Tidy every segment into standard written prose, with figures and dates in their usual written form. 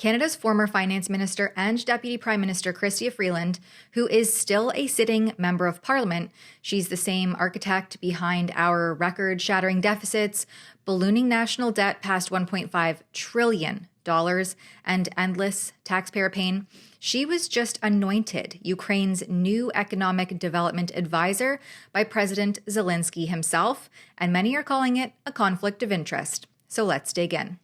Canada's former Finance Minister and Deputy Prime Minister Chrystia Freeland, who is still a sitting member of Parliament. She's the same architect behind our record-shattering deficits, ballooning national debt past $1.5 trillion, and endless taxpayer pain. She was just anointed Ukraine's new economic development advisor by President Zelenskyy himself, and many are calling it a conflict of interest. So let's dig in.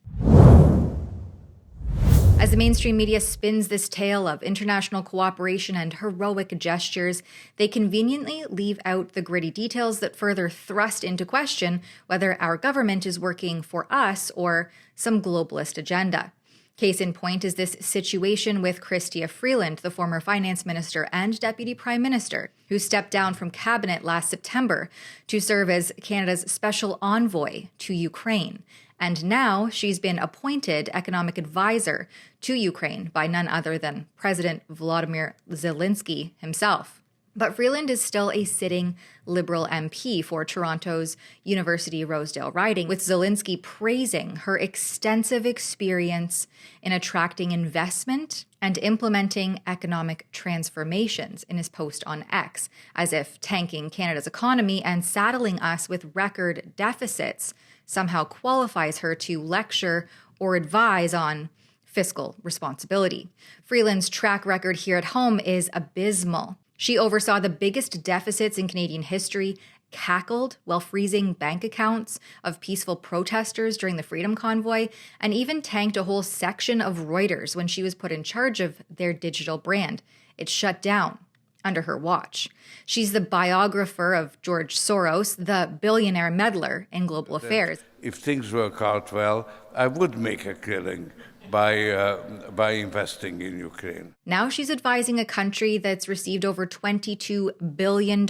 As the mainstream media spins this tale of international cooperation and heroic gestures, they conveniently leave out the gritty details that further thrust into question whether our government is working for us or some globalist agenda. Case in point is this situation with Chrystia Freeland, the former finance minister and deputy prime minister, who stepped down from cabinet last September to serve as Canada's special envoy to Ukraine. And now she's been appointed economic advisor to Ukraine by none other than President Volodymyr Zelenskyy himself. But Freeland is still a sitting Liberal MP for Toronto's University Rosedale riding, with Zelenskyy praising her extensive experience in attracting investment and implementing economic transformations in his post on X, as if tanking Canada's economy and saddling us with record deficits somehow qualifies her to lecture or advise on fiscal responsibility. Freeland's track record here at home is abysmal. She oversaw the biggest deficits in Canadian history, cackled while freezing bank accounts of peaceful protesters during the Freedom Convoy, and even tanked a whole section of Reuters when she was put in charge of their digital brand. It shut down under her watch. She's the biographer of George Soros, the billionaire meddler in global affairs. If things work out well, I would make a killing by investing in Ukraine. Now she's advising a country that's received over $22 billion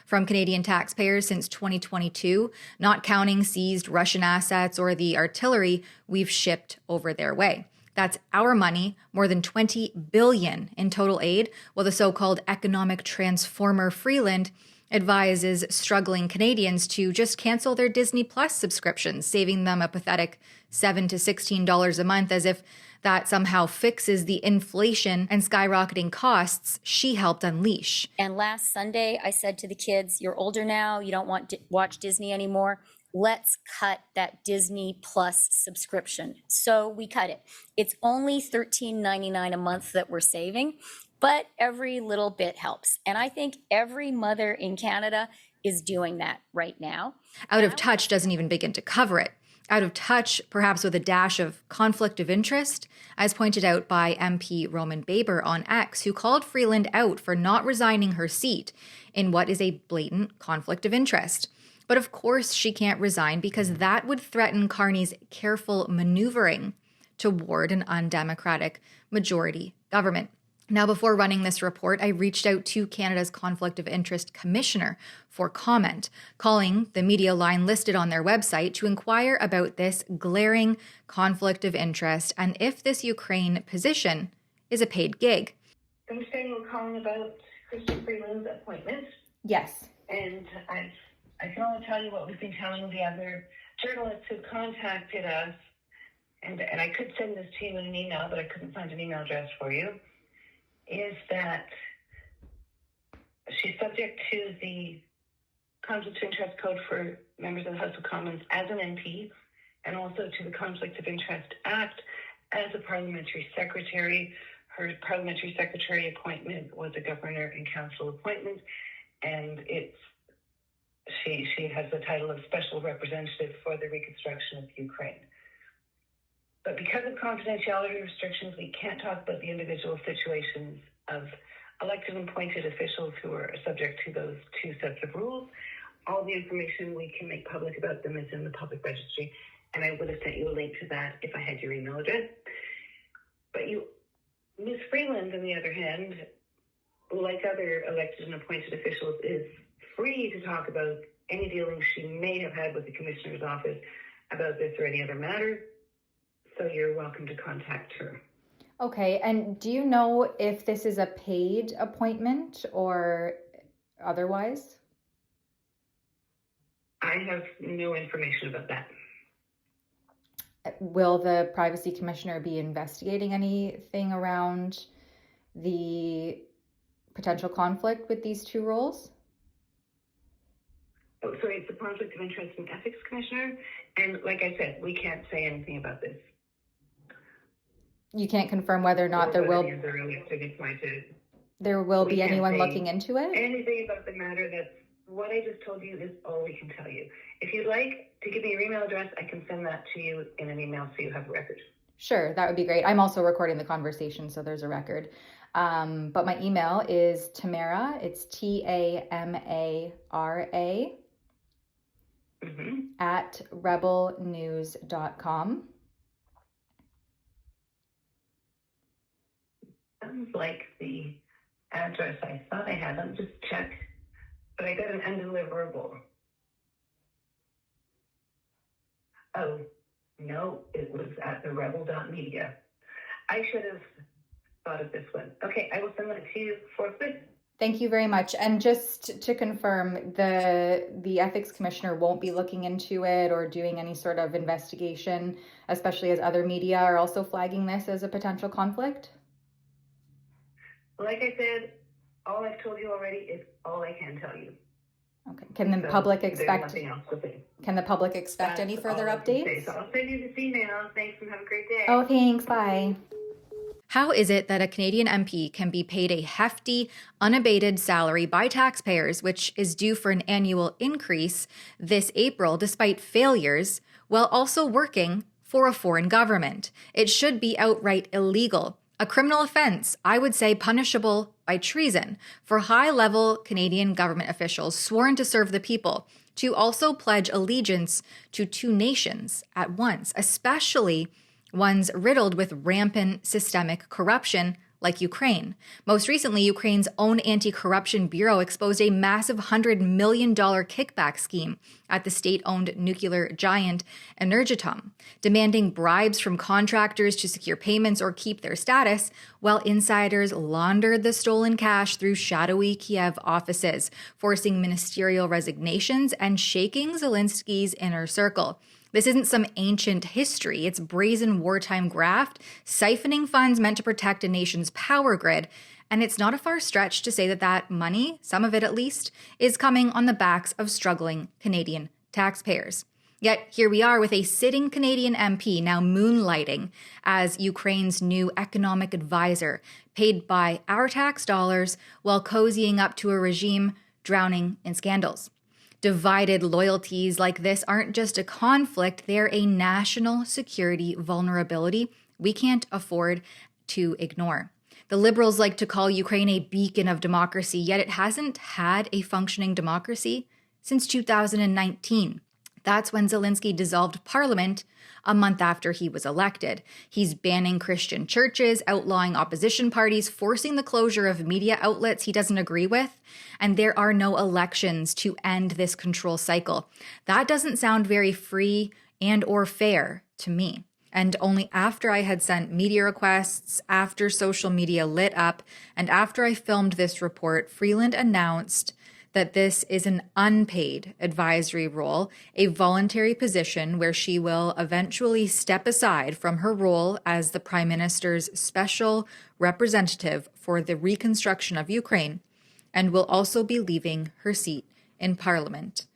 from Canadian taxpayers since 2022, not counting seized Russian assets or the artillery we've shipped over their way. That's our money, more than $20 billion in total aid, while the so-called economic transformer Freeland advises struggling Canadians to just cancel their Disney Plus subscriptions, saving them a pathetic $7 to $16 a month, as if that somehow fixes the inflation and skyrocketing costs she helped unleash. And last Sunday, I said to the kids, you're older now, you don't want to watch Disney anymore. Let's cut that Disney Plus subscription. So we cut it. It's only $13.99 a month that we're saving, but every little bit helps. And I think every mother in Canada is doing that right now. Out of touch doesn't even begin to cover it. Out of touch, perhaps with a dash of conflict of interest, as pointed out by MP Roman Baber on X, who called Freeland out for not resigning her seat in what is a blatant conflict of interest. But of course she can't resign because that would threaten Carney's careful maneuvering toward an undemocratic majority government. Now, before running this report, I reached out to Canada's Conflict of Interest Commissioner for comment, calling the media line listed on their website to inquire about this glaring conflict of interest and if this Ukraine position is a paid gig. I understand you were calling about Chrystia Freeland's appointment. Yes. And I can only tell you what we've been telling the other journalists who contacted us, and I could send this to you in an email, but I couldn't find an email address for you, is that she's subject to the Conflict of Interest Code for members of the House of Commons as an MP, and also to the Conflict of Interest Act as a parliamentary secretary. Her parliamentary secretary appointment was a governor and council appointment, and she has the title of Special Representative for the Reconstruction of Ukraine. But because of confidentiality restrictions, we can't talk about the individual situations of elected and appointed officials who are subject to those two sets of rules. All the information we can make public about them is in the public registry, and I would have sent you a link to that if I had your email address. But Ms. Freeland, on the other hand, like other elected and appointed officials, is free to talk about any dealings she may have had with the Commissioner's office about this or any other matter. So you're welcome to contact her. Okay, and do you know if this is a paid appointment or otherwise? I have no information about that. Will the Privacy Commissioner be investigating anything around the potential conflict with these two roles? Oh, sorry, it's the Conflict of Interest and Ethics Commissioner. And like I said, we can't say anything about this. You can't confirm whether or not there will be anyone looking into it? Anything about the matter. That's what I just told you is all we can tell you. If you'd like to give me your email address, I can send that to you in an email so you have a record. Sure, that would be great. I'm also recording the conversation, so there's a record. But my email is Tamara, it's Tamara, at rebelnews.com. Sounds like the address I thought I had. Let me just check. But I got an undeliverable. Oh, no, it was at the rebel.media. I should have thought of this one. Okay, I will send that to you forthwith. Thank you very much. And just to confirm, the Ethics Commissioner won't be looking into it or doing any sort of investigation, especially as other media are also flagging this as a potential conflict? Like I said, all I've told you already is all I can tell you. Okay. Can the public expect? Nothing else to say. Can the public expect any further updates? So I'll send you this email. Thanks and have a great day. Oh, thanks. Bye. How is it that a Canadian MP can be paid a hefty, unabated salary by taxpayers, which is due for an annual increase this April despite failures, while also working for a foreign government? It should be outright illegal. A criminal offense, I would say punishable by treason, for high-level Canadian government officials sworn to serve the people to also pledge allegiance to two nations at once, especially ones riddled with rampant systemic corruption like Ukraine. Most recently, Ukraine's own anti-corruption bureau exposed a massive $100 million kickback scheme at the state-owned nuclear giant Energoatom, demanding bribes from contractors to secure payments or keep their status, while insiders laundered the stolen cash through shadowy Kiev offices, forcing ministerial resignations and shaking Zelensky's inner circle. This isn't some ancient history. It's brazen wartime graft, siphoning funds meant to protect a nation's power grid. And it's not a far stretch to say that that money, some of it at least, is coming on the backs of struggling Canadian taxpayers. Yet here we are with a sitting Canadian MP now moonlighting as Ukraine's new economic advisor, paid by our tax dollars while cozying up to a regime drowning in scandals. Divided loyalties like this aren't just a conflict, they're a national security vulnerability we can't afford to ignore. The Liberals like to call Ukraine a beacon of democracy, yet it hasn't had a functioning democracy since 2019. That's when Zelenskyy dissolved parliament a month after he was elected. He's banning Christian churches, outlawing opposition parties, forcing the closure of media outlets he doesn't agree with, and there are no elections to end this control cycle. That doesn't sound very free and or fair to me. And only after I had sent media requests, after social media lit up, and after I filmed this report, Freeland announced that this is an unpaid advisory role, a voluntary position where she will eventually step aside from her role as the Prime Minister's special representative for the reconstruction of Ukraine, and will also be leaving her seat in Parliament.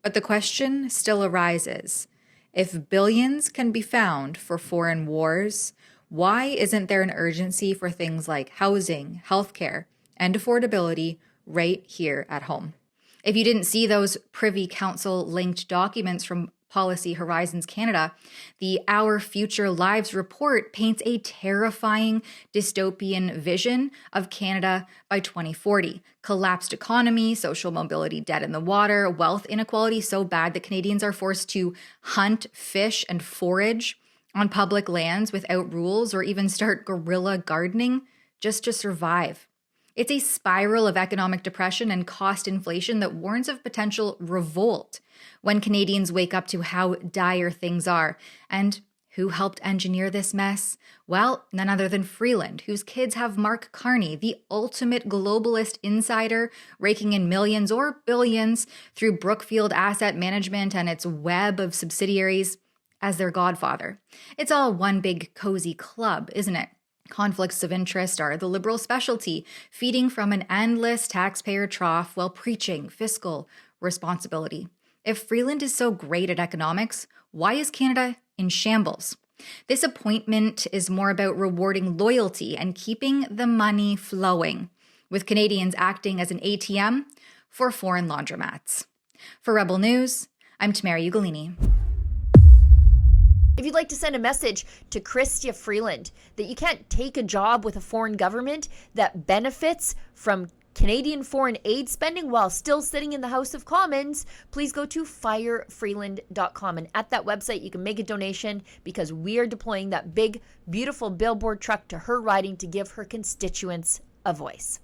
But the question still arises. If billions can be found for foreign wars, why isn't there an urgency for things like housing, healthcare, and affordability right here at home? If you didn't see those Privy Council linked documents from Policy Horizons Canada, the Our Future Lives report paints a terrifying dystopian vision of Canada by 2040. Collapsed economy, social mobility dead in the water, wealth inequality so bad that Canadians are forced to hunt, fish, and forage on public lands without rules or even start guerrilla gardening just to survive. It's a spiral of economic depression and cost inflation that warns of potential revolt when Canadians wake up to how dire things are. And who helped engineer this mess? Well, none other than Freeland, whose kids have Mark Carney, the ultimate globalist insider, raking in millions or billions through Brookfield Asset Management and its web of subsidiaries, as their godfather. It's all one big cozy club, isn't it? Conflicts of interest are the Liberal specialty, feeding from an endless taxpayer trough while preaching fiscal responsibility. If Freeland is so great at economics, why is Canada in shambles? This appointment is more about rewarding loyalty and keeping the money flowing, with Canadians acting as an ATM for foreign laundromats. For Rebel News, I'm Tamara Ugolini. If you'd like to send a message to Chrystia Freeland that you can't take a job with a foreign government that benefits from Canadian foreign aid spending while still sitting in the House of Commons, please go to firefreeland.com. And at that website, you can make a donation because we are deploying that big, beautiful billboard truck to her riding to give her constituents a voice.